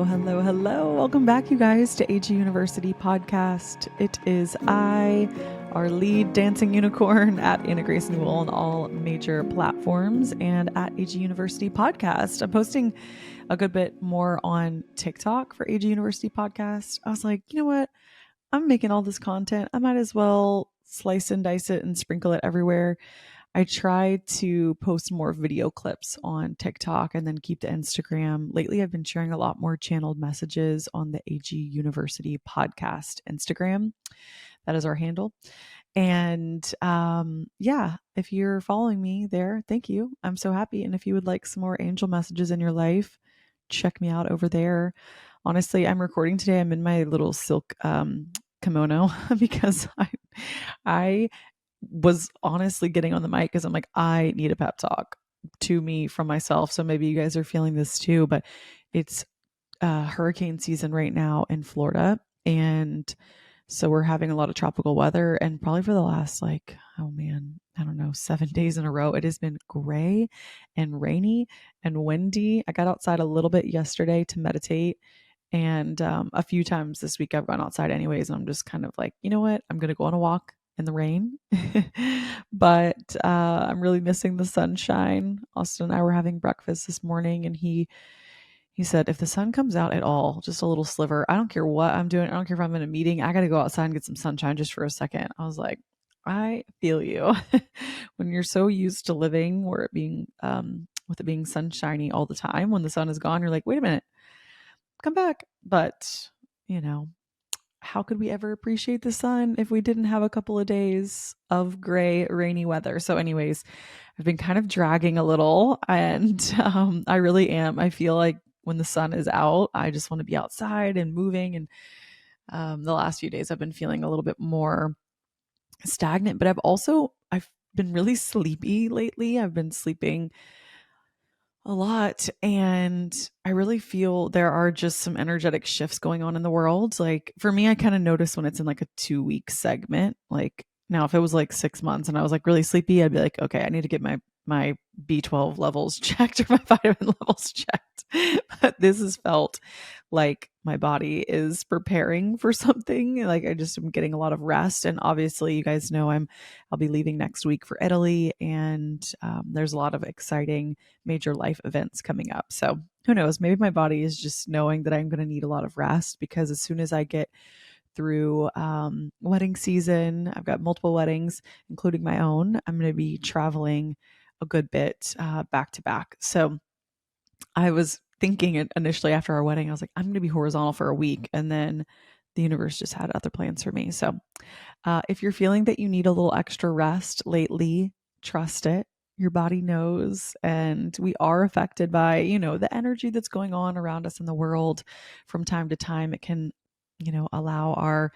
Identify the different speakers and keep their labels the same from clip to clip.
Speaker 1: Hello. Welcome back, you guys, to AG University Podcast. It is I, our lead dancing unicorn at Anna Grace Newell on all major platforms, and at AG University Podcast. I'm posting a good bit more on TikTok for AG University Podcast. I was like, you know what? I'm making all this content. I might as well slice and dice it and sprinkle it everywhere. I try to post more video clips on TikTok and then keep the Instagram. Lately, I've been sharing a lot more channeled messages on the AG University Podcast Instagram. That is our handle. And if you're following me there, thank you. I'm so happy. And if you would like some more angel messages in your life, check me out over there. Honestly, I'm recording today. I'm in my little silk kimono because I was honestly getting on the mic because I'm like, I need a pep talk to me from myself. So maybe you guys are feeling this too, but it's hurricane season right now in Florida. And so we're having a lot of tropical weather, and probably for the last 7 days in a row, it has been gray and rainy and windy. I got outside a little bit yesterday to meditate. And a few times this week I've gone outside anyways. And I'm just kind of like, you know what? I'm going to go on a walk in the rain. But I'm really missing the sunshine. Austin and I were having breakfast this morning, and he said, if the sun comes out at all, just a little sliver, I don't care what I'm doing. I don't care if I'm in a meeting. I got to go outside and get some sunshine just for a second. I was like, I feel you. When you're so used to living where it being, with it being sunshiny all the time, when the sun is gone, you're like, wait a minute, come back. But, how could we ever appreciate the sun if we didn't have a couple of days of gray, rainy weather? So anyways, I've been kind of dragging a little, and I really am. I feel like when the sun is out, I just want to be outside and moving. And the last few days I've been feeling a little bit more stagnant, but I've been really sleepy lately. I've been sleeping a lot, and I really feel there are just some energetic shifts going on in the world. Like for me, I kind of notice when it's in like a 2 week segment. Like now, if it was like 6 months and I was like really sleepy, I'd be like, okay, I need to get my B12 levels checked or my vitamin levels checked. But this has felt like my body is preparing for something. Like I just am getting a lot of rest. And obviously, you guys know I'll be leaving next week for Italy, and there's a lot of exciting major life events coming up. So who knows? Maybe my body is just knowing that I'm going to need a lot of rest, because as soon as I get through wedding season, I've got multiple weddings, including my own. I'm going to be traveling a good bit back to back. So I was thinking initially after our wedding, I was like, I'm going to be horizontal for a week. And then the universe just had other plans for me. So if you're feeling that you need a little extra rest lately, trust it. Your body knows, and we are affected by, the energy that's going on around us in the world from time to time. It can, allow our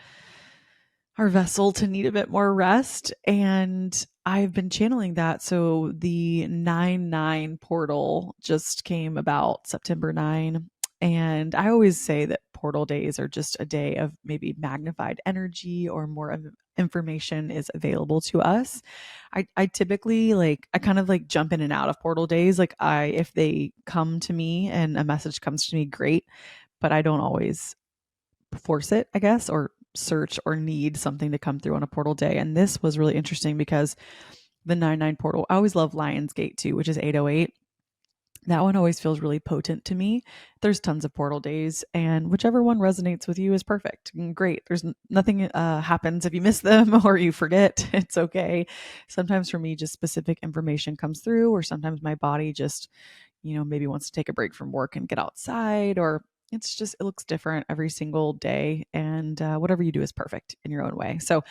Speaker 1: vessel to need a bit more rest. And I've been channeling that. So the 9/9 portal just came about September 9. And I always say that portal days are just a day of maybe magnified energy, or more of information is available to us. I typically I kind of jump in and out of portal days. If they come to me and a message comes to me, great, but I don't always force it, I guess, or search or need something to come through on a portal day. And this was really interesting because the 9/9 portal, I always love Lionsgate too, which is 808. That one always feels really potent to me. There's tons of portal days, and whichever one resonates with you is perfect and great. There's nothing happens if you miss them or you forget. It's okay. Sometimes for me, just specific information comes through, or sometimes my body just, maybe wants to take a break from work and get outside, or it looks different every single day. And whatever you do is perfect in your own way. So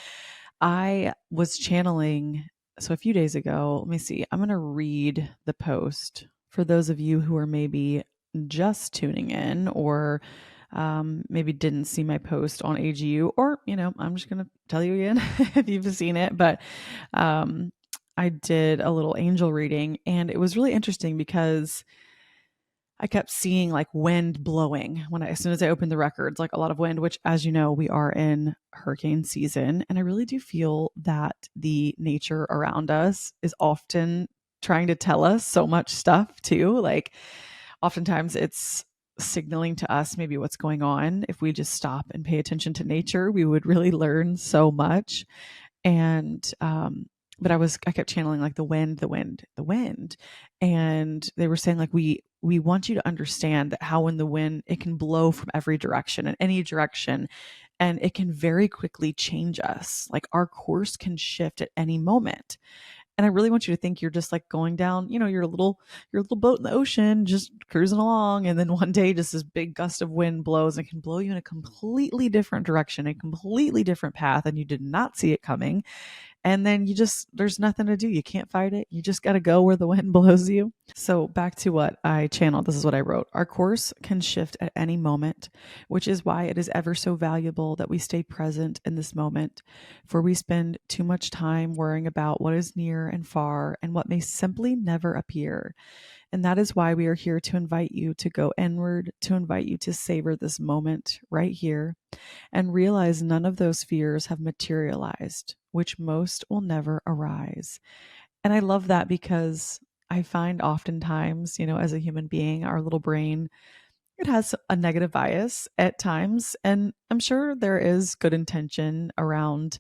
Speaker 1: I was channeling. So a few days ago, let me see, I'm going to read the post for those of you who are maybe just tuning in, or maybe didn't see my post on AGU, or, I'm just going to tell you again if you've seen it. But I did a little angel reading, and it was really interesting because I kept seeing wind blowing as soon as I opened the records, a lot of wind, which, as you know, we are in hurricane season. And I really do feel that the nature around us is often trying to tell us so much stuff too. Oftentimes it's signaling to us maybe what's going on. If we just stop and pay attention to nature, we would really learn so much. And but I kept channeling like the wind, the wind, the wind. And they were saying like we want you to understand that how when the wind, it can blow from every direction in any direction, and it can very quickly change us. Like our course can shift at any moment. And I really want you to think you're just like going down, your little boat in the ocean, just cruising along. And then one day, just this big gust of wind blows and can blow you in a completely different direction, a completely different path, and you did not see it coming. And then there's nothing to do. You can't fight it. You just got to go where the wind blows you. So back to what I channeled. This is what I wrote. Our course can shift at any moment, which is why it is ever so valuable that we stay present in this moment, for we spend too much time worrying about what is near and far and what may simply never appear. And that is why we are here to invite you to go inward, to invite you to savor this moment right here and realize none of those fears have materialized, which most will never arise. And I love that because I find oftentimes, as a human being, our little brain, it has a negative bias at times. And I'm sure there is good intention around,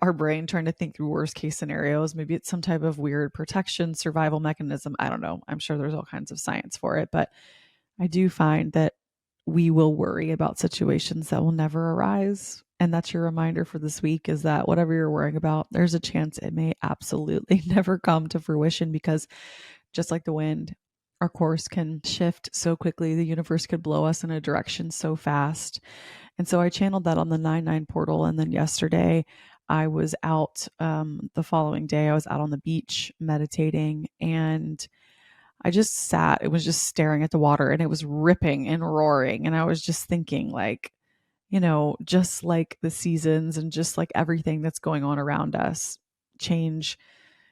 Speaker 1: our brain trying to think through worst case scenarios. Maybe it's some type of weird protection, survival mechanism. I don't know. I'm sure there's all kinds of science for it. But I do find that we will worry about situations that will never arise. And that's your reminder for this week, is that whatever you're worrying about, there's a chance it may absolutely never come to fruition, because just like the wind, our course can shift so quickly. The universe could blow us in a direction so fast. And so I channeled that on the 9/9 portal. And then yesterday I was out, the following day, I was out on the beach meditating, and I just sat. It was just staring at the water, and it was ripping and roaring. And I was just thinking, like, just like the seasons and just like everything that's going on around us, change,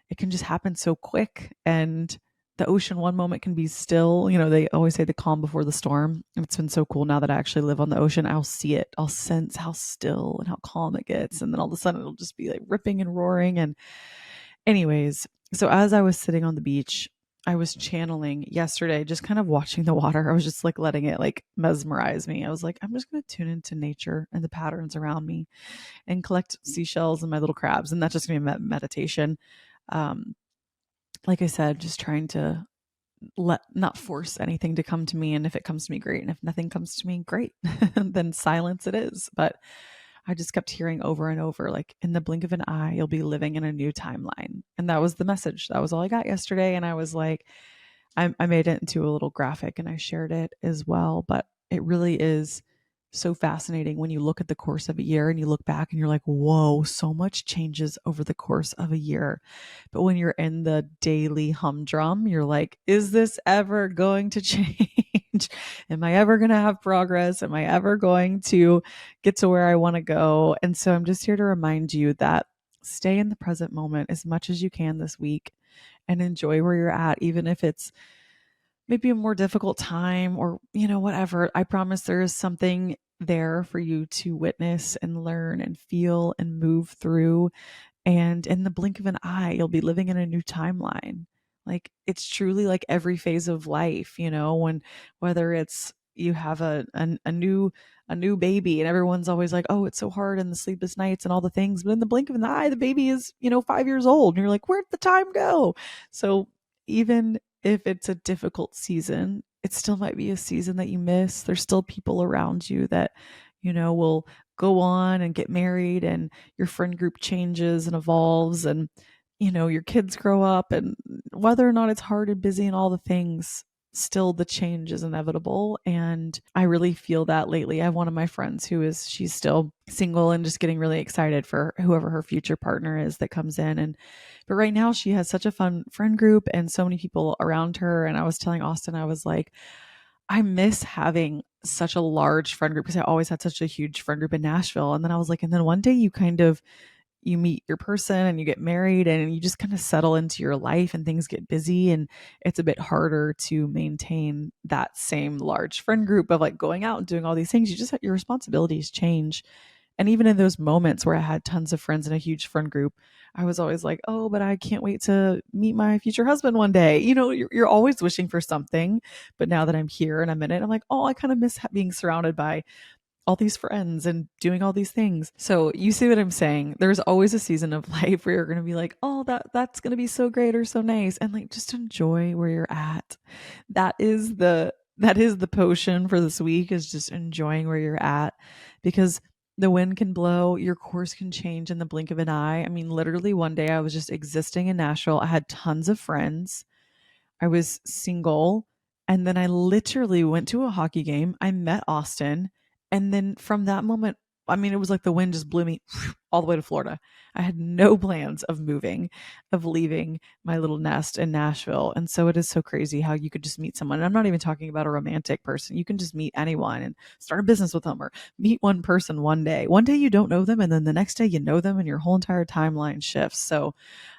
Speaker 1: it can just happen so quick. And the ocean one moment can be still. They always say the calm before the storm. And it's been so cool now that I actually live on the ocean. I'll see it. I'll sense how still and how calm it gets. And then all of a sudden it'll just be like ripping and roaring. And anyways, so as I was sitting on the beach, I was channeling yesterday, just kind of watching the water. I was just like letting it like mesmerize me. I was like, I'm just going to tune into nature and the patterns around me and collect seashells and my little crabs. And that's just going to be meditation. Like I said, just trying to not force anything to come to me. And if it comes to me, great. And if nothing comes to me, great. Then silence it is. But I just kept hearing over and over, like, in the blink of an eye, you'll be living in a new timeline. And that was the message. That was all I got yesterday. And I was like, I made it into a little graphic and I shared it as well. But it really is so fascinating when you look at the course of a year and you look back and you're like, whoa, so much changes over the course of a year. But when you're in the daily humdrum, you're like, is this ever going to change? Am I ever going to have progress? Am I ever going to get to where I want to go? And so I'm just here to remind you that stay in the present moment as much as you can this week and enjoy where you're at, even if it's maybe a more difficult time or, whatever. I promise there is something there for you to witness and learn and feel and move through. And in the blink of an eye, you'll be living in a new timeline. Like, it's truly like every phase of life, whether it's you have a new baby and everyone's always like, oh, it's so hard and the sleepless nights and all the things. But in the blink of an eye, the baby is, 5 years old. And you're like, where'd the time go? So even if it's a difficult season, it still might be a season that you miss. There's still people around you that, will go on and get married, and your friend group changes and evolves, and, your kids grow up, and whether or not it's hard and busy and all the things, still the change is inevitable. And I really feel that lately. I have one of my friends she's still single and just getting really excited for whoever her future partner is that comes in. But right now she has such a fun friend group and so many people around her. And I was telling Austin, I was like, I miss having such a large friend group, because I always had such a huge friend group in Nashville. And then I was like, and then one day you meet your person and you get married and you just kind of settle into your life and things get busy, and it's a bit harder to maintain that same large friend group of like going out and doing all these things. Your responsibilities change. And even in those moments where I had tons of friends and a huge friend group, I was always like, oh, but I can't wait to meet my future husband one day. You're always wishing for something. But now that I'm here and I'm in it, I'm like, oh, I kind of miss being surrounded by all these friends and doing all these things. So you see what I'm saying? There's always a season of life where you're going to be like, oh, that's going to be so great or so nice. And like, just enjoy where you're at. That is the potion for this week, is just enjoying where you're at, because the wind can blow, your course can change in the blink of an eye. I mean, literally one day I was just existing in Nashville. I had tons of friends. I was single. And then I literally went to a hockey game. I met Austin. And then from that moment, I mean, it was like the wind just blew me all the way to Florida. I had no plans of moving, of leaving my little nest in Nashville. And so it is so crazy how you could just meet someone. And I'm not even talking about a romantic person. You can just meet anyone and start a business with them, or meet one person one day. One day you don't know them, and then the next day you know them, and your whole entire timeline shifts. So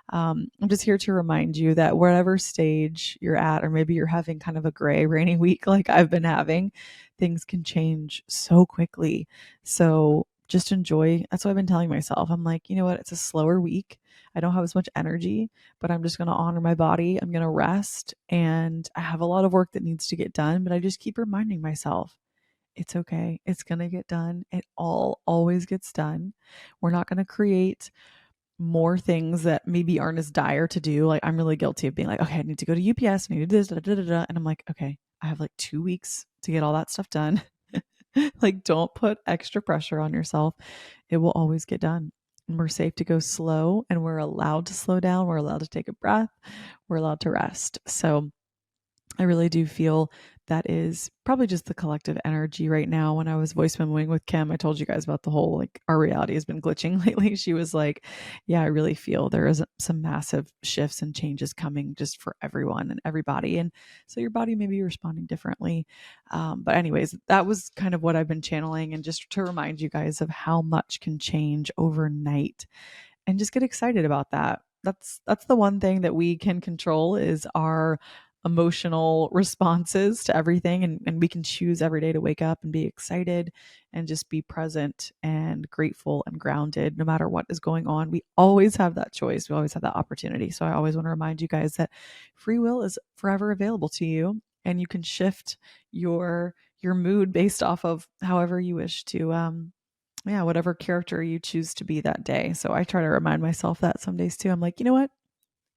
Speaker 1: I'm just here to remind you that wherever stage you're at, or maybe you're having kind of a gray, rainy week like I've been having, things can change so quickly. So just enjoy. That's what I've been telling myself. I'm like, you know what? It's a slower week. I don't have as much energy, but I'm just going to honor my body. I'm going to rest. And I have a lot of work that needs to get done, but I just keep reminding myself, it's okay. It's going to get done. It all always gets done. We're not going to create more things that maybe aren't as dire to do. Like, I'm really guilty of being like, okay, I need to go to UPS, I need to do this, da, da, da, da. And I'm like, okay, I have like 2 weeks to get all that stuff done. Like, don't put extra pressure on yourself. It will always get done. And we're safe to go slow, and we're allowed to slow down. We're allowed to take a breath. We're allowed to rest. So I really do feel that is probably just the collective energy right now. When I was voice memoing with Kim, I told you guys about the whole, like, our reality has been glitching lately. She was like, yeah, I really feel there is some massive shifts and changes coming just for everyone and everybody. And so your body may be responding differently. But anyways, that was kind of what I've been channeling, and just to remind you guys of how much can change overnight, and just get excited about that. That's the one thing that we can control, is our emotional responses to everything. And we can choose every day to wake up and be excited and just be present and grateful and grounded no matter what is going on. We always have that choice. We always have that opportunity. So I always want to remind you guys that free will is forever available to you, and you can shift your mood based off of however you wish to, yeah, whatever character you choose to be that day. So I try to remind myself that some days too. I'm like, you know what?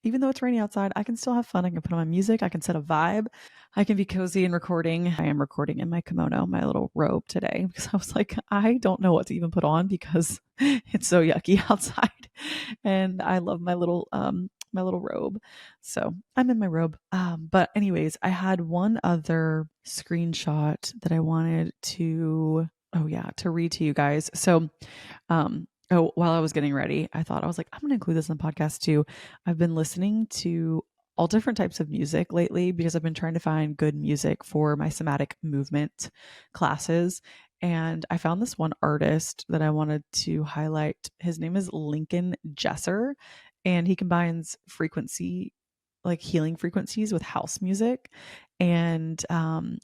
Speaker 1: Even though it's rainy outside, I can still have fun. I can put on my music. I can set a vibe. I can be cozy and recording. I am recording in my kimono, my little robe today, because I was like, I don't know what to even put on because it's so yucky outside. And I love my little robe. So I'm in my robe. But anyways, I had one other screenshot that I wanted to, oh yeah, to read to you guys. So while I was getting ready, I was like, I'm going to include this in the podcast too. I've been listening to all different types of music lately, because I've been trying to find good music for my somatic movement classes. And I found this one artist that I wanted to highlight. His name is Lincoln Jesser, and he combines frequency, like healing frequencies, with house music and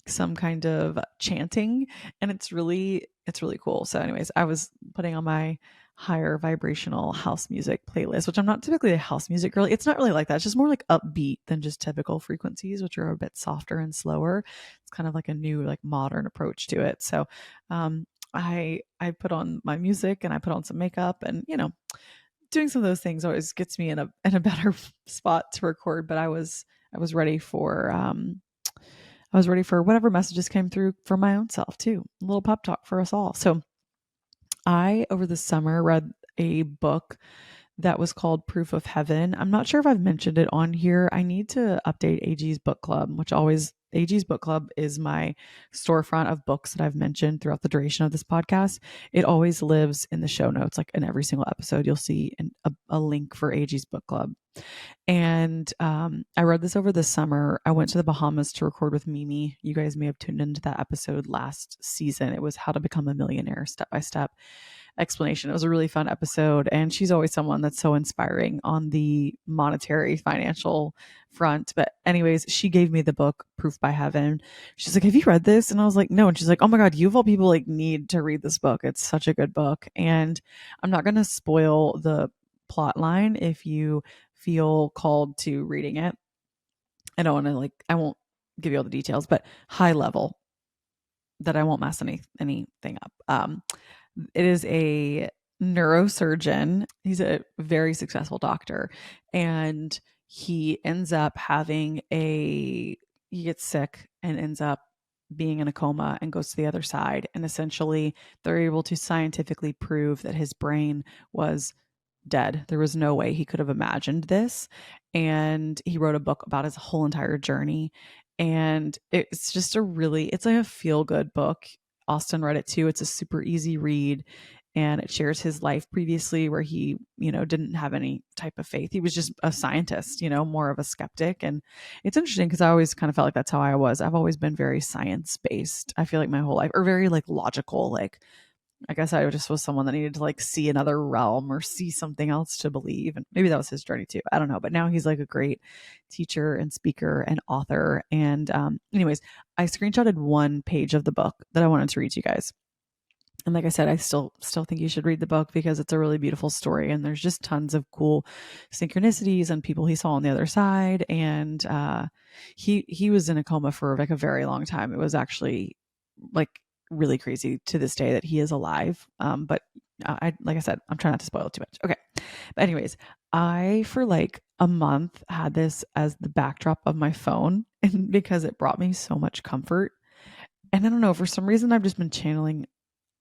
Speaker 1: some kind of chanting. And it's really cool. So anyways, I was putting on my higher vibrational house music playlist, which I'm not typically a house music girl. It's not really like that. It's just more like upbeat than just typical frequencies, which are a bit softer and slower. It's kind of like a new, like, modern approach to it. So I put on my music, and I put on some makeup, and doing some of those things always gets me in a better spot to record. But I was ready for whatever messages came through for my own self too. A little pep talk for us all. So I, over the summer, read a book that was called Proof of Heaven. I'm not sure if I've mentioned it on here. I need to update AG's book club, AG's book club is my storefront of books that I've mentioned throughout the duration of this podcast. It always lives in the show notes. Like, in every single episode, you'll see a link for AG's book club. And I read this over the summer. I went to the Bahamas to record with Mimi. You guys may have tuned into that episode last season. It was How to Become a Millionaire Step by Step. explanation. It was a really fun episode. And she's always someone that's so inspiring on the monetary financial front. But anyways, she gave me the book Proof by Heaven. She's like, have you read this? And I was like, no. And she's like, oh my God, you of all people like need to read this book. It's such a good book. And I'm not going to spoil the plot line if you feel called to reading it. I don't want to I won't give you all the details, but high level that I won't mess anything up. It is a neurosurgeon. He's a very successful doctor, and he ends up he gets sick and ends up being in a coma and goes to the other side. And essentially, they're able to scientifically prove that his brain was dead. There was no way he could have imagined this. And he wrote a book about his whole entire journey. And it's just it's like a feel good book. Austin read it too. It's a super easy read. And it shares his life previously where he, didn't have any type of faith. He was just a scientist, more of a skeptic. And it's interesting because I always kind of felt like that's how I was. I've always been very science based. I feel like my whole life, or very logical, I guess I just was someone that needed to see another realm or see something else to believe. And maybe that was his journey too. I don't know. But now he's a great teacher and speaker and author. And anyways, I screenshotted one page of the book that I wanted to read to you guys. And like I said, I still think you should read the book because it's a really beautiful story. And there's just tons of cool synchronicities and people he saw on the other side. And he was in a coma for a very long time. It was actually really crazy to this day that he is alive. But like I said, I'm trying not to spoil it too much. Okay. But anyways, I for a month had this as the backdrop of my phone, and because it brought me so much comfort. And I don't know, for some reason I've just been channeling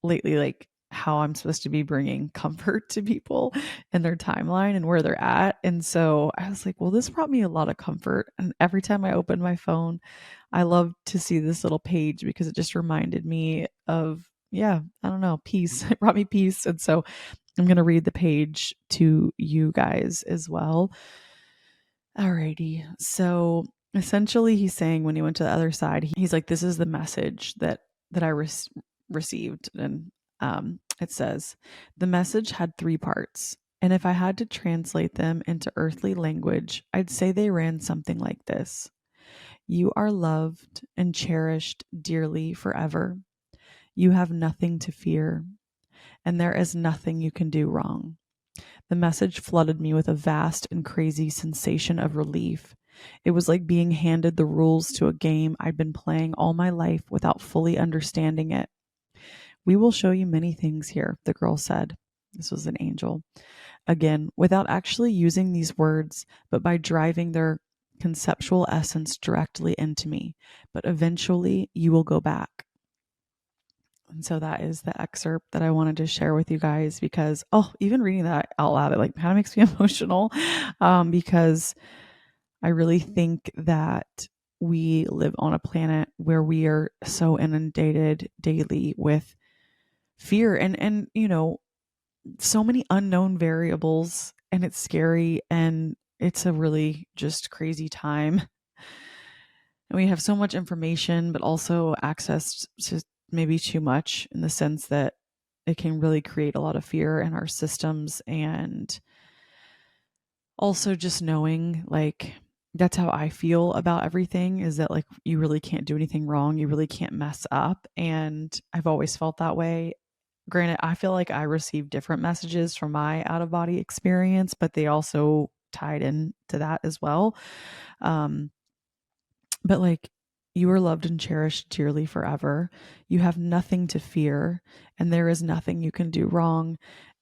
Speaker 1: lately how I'm supposed to be bringing comfort to people and their timeline and where they're at. And so I was like, well, this brought me a lot of comfort. And every time I open my phone, I love to see this little page because it just reminded me of, I don't know, peace. It brought me peace. And so I'm going to read the page to you guys as well. Alrighty. So essentially he's saying when he went to the other side, he's like, this is the message that I received. And it says, the message had 3 parts. And if I had to translate them into earthly language, I'd say they ran something like this. You are loved and cherished dearly forever. You have nothing to fear, and there is nothing you can do wrong. The message flooded me with a vast and crazy sensation of relief. It was like being handed the rules to a game I'd been playing all my life without fully understanding it. We will show you many things here, the girl said. This was an angel. Again, without actually using these words, but by driving their conceptual essence directly into me. But eventually you will go back. And so that is the excerpt that I wanted to share with you guys because, even reading that out loud, it kind of makes me emotional because I really think that we live on a planet where we are so inundated daily with fear and so many unknown variables, and it's scary, and it's a really just crazy time. And we have so much information, but also access to maybe too much in the sense that it can really create a lot of fear in our systems. And also just knowing that's how I feel about everything, is that you really can't do anything wrong. You really can't mess up. And I've always felt that way. Granted, I feel like I received different messages from my out of body experience, but they also tied into that as well. But you are loved and cherished dearly forever. You have nothing to fear, and there is nothing you can do wrong.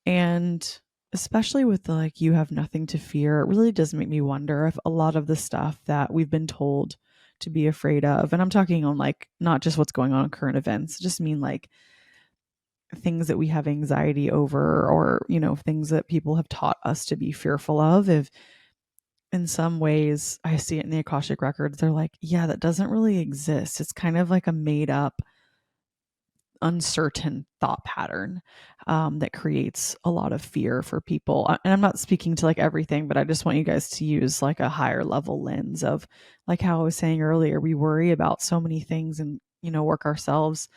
Speaker 1: And especially with the you have nothing to fear, it really does make me wonder if a lot of the stuff that we've been told to be afraid of, and I'm talking on not just what's going on in current events, just mean things that we have anxiety over, or things that people have taught us to be fearful of. If in some ways I see it in the Akashic records, they're that doesn't really exist. It's kind of a made up, uncertain thought pattern that creates a lot of fear for people. And I'm not speaking to everything, but I just want you guys to use a higher level lens of how I was saying earlier, we worry about so many things and work ourselves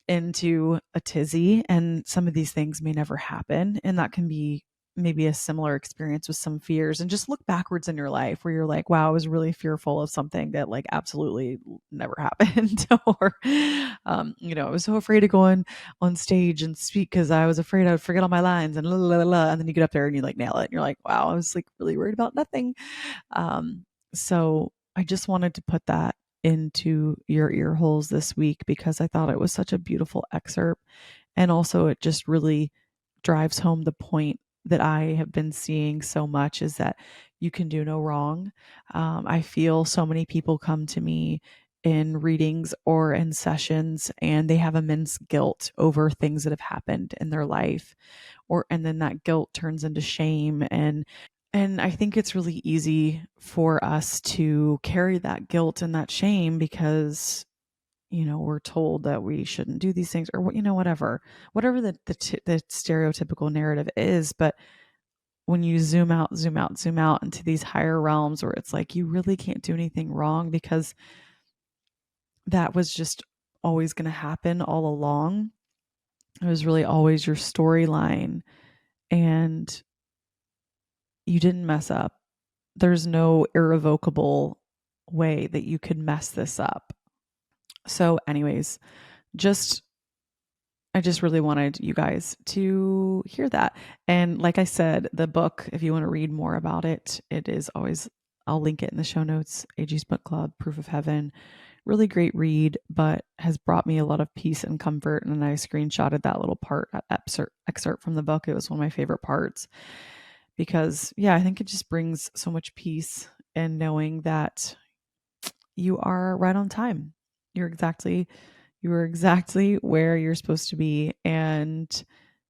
Speaker 1: into a tizzy, and some of these things may never happen. And that can be maybe a similar experience with some fears, and just look backwards in your life where you're like, wow, I was really fearful of something that like absolutely never happened. Or, I was so afraid to go on stage and speak because I was afraid I would forget all my lines and la, la, la, la. And then you get up there and you like nail it. And you're like, wow, I was like really worried about nothing. So I just wanted to put that into your ear holes this week because I thought it was such a beautiful excerpt. And also, it just really drives home the point that I have been seeing so much, is that you can do no wrong. I feel so many people come to me in readings or in sessions and they have immense guilt over things that have happened in their life, and then that guilt turns into shame. And I think it's really easy for us to carry that guilt and that shame because, we're told that we shouldn't do these things, or whatever the stereotypical narrative is. But when you zoom out, into these higher realms where it's like, you really can't do anything wrong because that was just always going to happen all along. It was really always your storyline, and you didn't mess up. There's no irrevocable way that you could mess this up. So anyways, I just really wanted you guys to hear that. And like I said, the book, if you want to read more about it, it is always, I'll link it in the show notes. AG's Book Club, Proof of Heaven. Really great read, but has brought me a lot of peace and comfort. And I screenshotted that little excerpt from the book. It was one of my favorite parts because, I think it just brings so much peace in knowing that you are right on time. You were exactly where you're supposed to be. And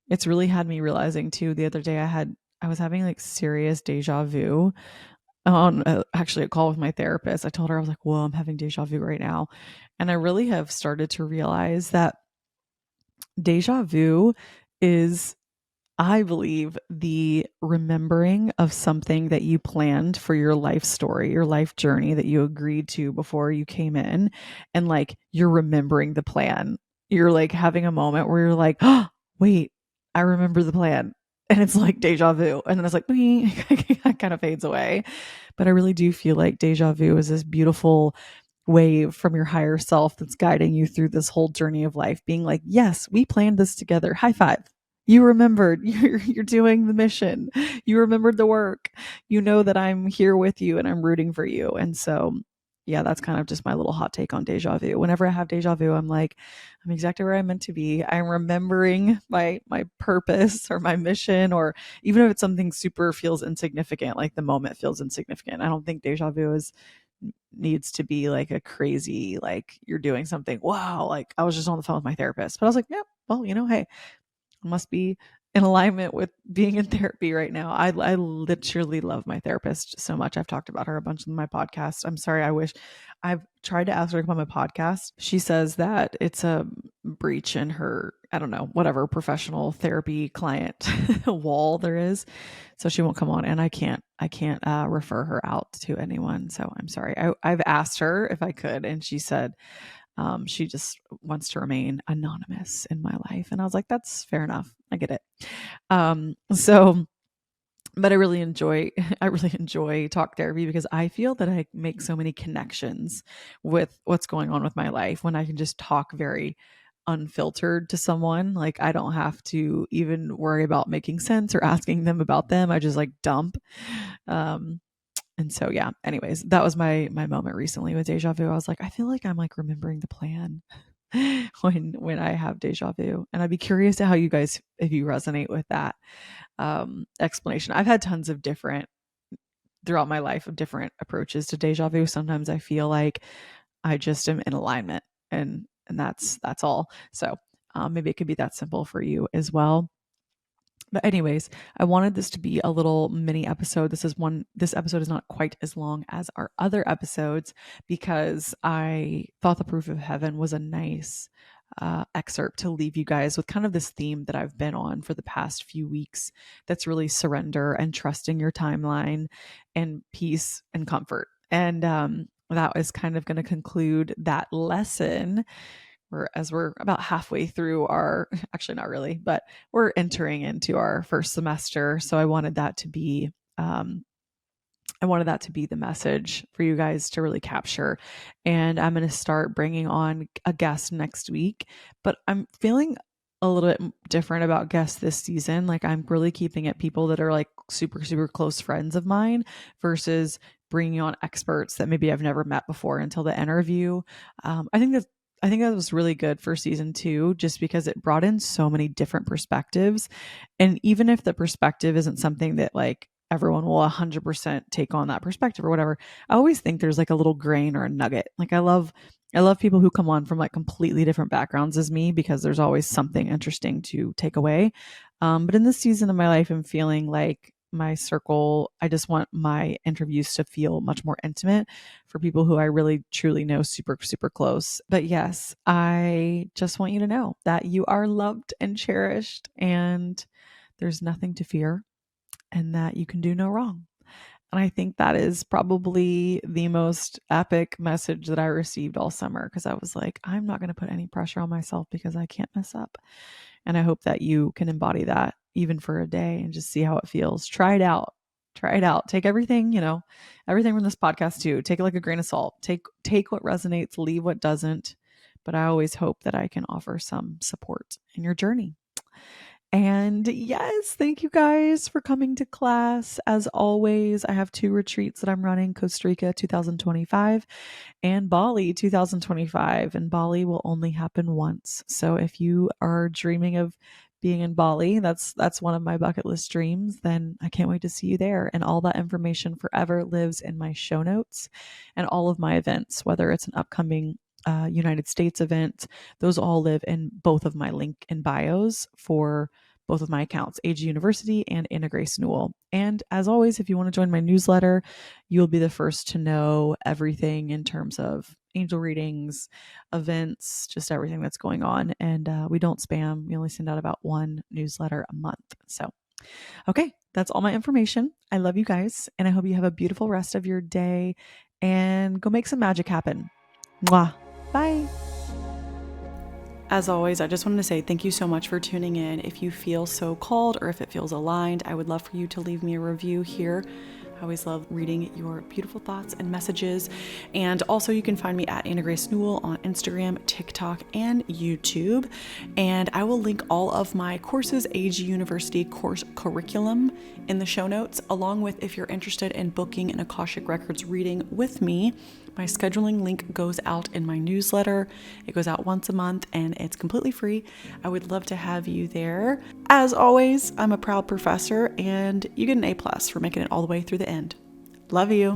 Speaker 1: it's really had me realizing too, the other day I was having like serious deja vu on actually a call with my therapist. I told her, I was like, well, I'm having deja vu right now. And I really have started to realize that deja vu is, I believe, the remembering of something that you planned for your life story, your life journey that you agreed to before you came in. And like, you're remembering the plan. You're like having a moment where you're like, oh, wait, I remember the plan. And it's like deja vu. And then it's like, it kind of fades away. But I really do feel like deja vu is this beautiful wave from your higher self that's guiding you through this whole journey of life, being like, yes, we planned this together. High five. You remembered. You're doing the mission. You remembered the work. You know that I'm here with you and I'm rooting for you. And so, that's kind of just my little hot take on deja vu. Whenever I have deja vu, I'm like, I'm exactly where I'm meant to be. I'm remembering my purpose or my mission, or even if it's something super feels insignificant, like the moment feels insignificant. I don't think deja vu needs to be like a crazy, like you're doing something. Wow. Like I was just on the phone with my therapist, but I was like, yeah, well, hey, must be in alignment with being in therapy right now. I literally love my therapist so much. I've talked about her a bunch in my podcast. I'm sorry. I wish I've tried to ask her to come on my podcast. She says that it's a breach in her, I don't know, whatever professional therapy client wall there is. So she won't come on, and I can't refer her out to anyone. So I'm sorry. I've asked her if I could, and she said, she just wants to remain anonymous in my life. And I was like, that's fair enough. I get it. So, but I really enjoy talk therapy because I feel that I make so many connections with what's going on with my life when I can just talk very unfiltered to someone. Like I don't have to even worry about making sense or asking them about them. I just like dump. And so, anyways, that was my moment recently with deja vu. I was like, I feel like I'm like remembering the plan when I have deja vu. And I'd be curious to how you guys, if you resonate with that explanation. I've had tons of different throughout my life of different approaches to deja vu. Sometimes I feel like I just am in alignment, and that's all. So maybe it could be that simple for you as well. But anyways, I wanted this to be a little mini episode. This episode is not quite as long as our other episodes because I thought the Proof of Heaven was a nice excerpt to leave you guys with kind of this theme that I've been on for the past few weeks. That's really surrender and trusting your timeline and peace and comfort. And that is kind of going to conclude that lesson we're about halfway through our, actually not really, but we're entering into our first semester. So I wanted that to be, the message for you guys to really capture. And I'm going to start bringing on a guest next week, but I'm feeling a little bit different about guests this season. Like I'm really keeping it people that are like super, super close friends of mine versus bringing on experts that maybe I've never met before until the interview. I think that was really good for season 2, just because it brought in so many different perspectives. And even if the perspective isn't something that like everyone will 100% take on that perspective or whatever, I always think there's like a little grain or a nugget. Like I love people who come on from like completely different backgrounds as me, because there's always something interesting to take away. But in this season of my life, I'm feeling like my circle, I just want my interviews to feel much more intimate for people who I really truly know super, super close. But yes, I just want you to know that you are loved and cherished, and there's nothing to fear, and that you can do no wrong. And I think that is probably the most epic message that I received all summer, because I was like, I'm not going to put any pressure on myself because I can't mess up. And I hope that you can embody that even for a day and just see how it feels. Try it out. Try it out. Take everything, everything from this podcast too. Take it like a grain of salt. Take what resonates, leave what doesn't. But I always hope that I can offer some support in your journey. And yes, thank you guys for coming to class. As always, I have 2 retreats that I'm running: Costa Rica 2025 and Bali 2025. And Bali will only happen once. So if you are dreaming of being in Bali, that's one of my bucket list dreams, then I can't wait to see you there. And all that information forever lives in my show notes, and all of my events, whether it's an upcoming United States event, those all live in both of my link in bios for both of my accounts, AG University and Anna Grace Newell. And as always, if you want to join my newsletter, you'll be the first to know everything in terms of angel readings, events, just everything that's going on. And we don't spam. We only send out about 1 newsletter a month. So, okay, that's all my information. I love you guys, and I hope you have a beautiful rest of your day, and go make some magic happen. Mwah. Bye. As always, I just wanted to say thank you so much for tuning in. If you feel so called, or if it feels aligned, I would love for you to leave me a review here. I always love reading your beautiful thoughts and messages. And also you can find me at Anna Grace Newell on Instagram, TikTok, and YouTube. And I will link all of my courses, AG University course curriculum, in the show notes, along with, if you're interested in booking an Akashic Records reading with me, my scheduling link goes out in my newsletter. It goes out once a month and it's completely free. I would love to have you there. As always, I'm a proud professor, and you get an A+ for making it all the way through the end. Love you.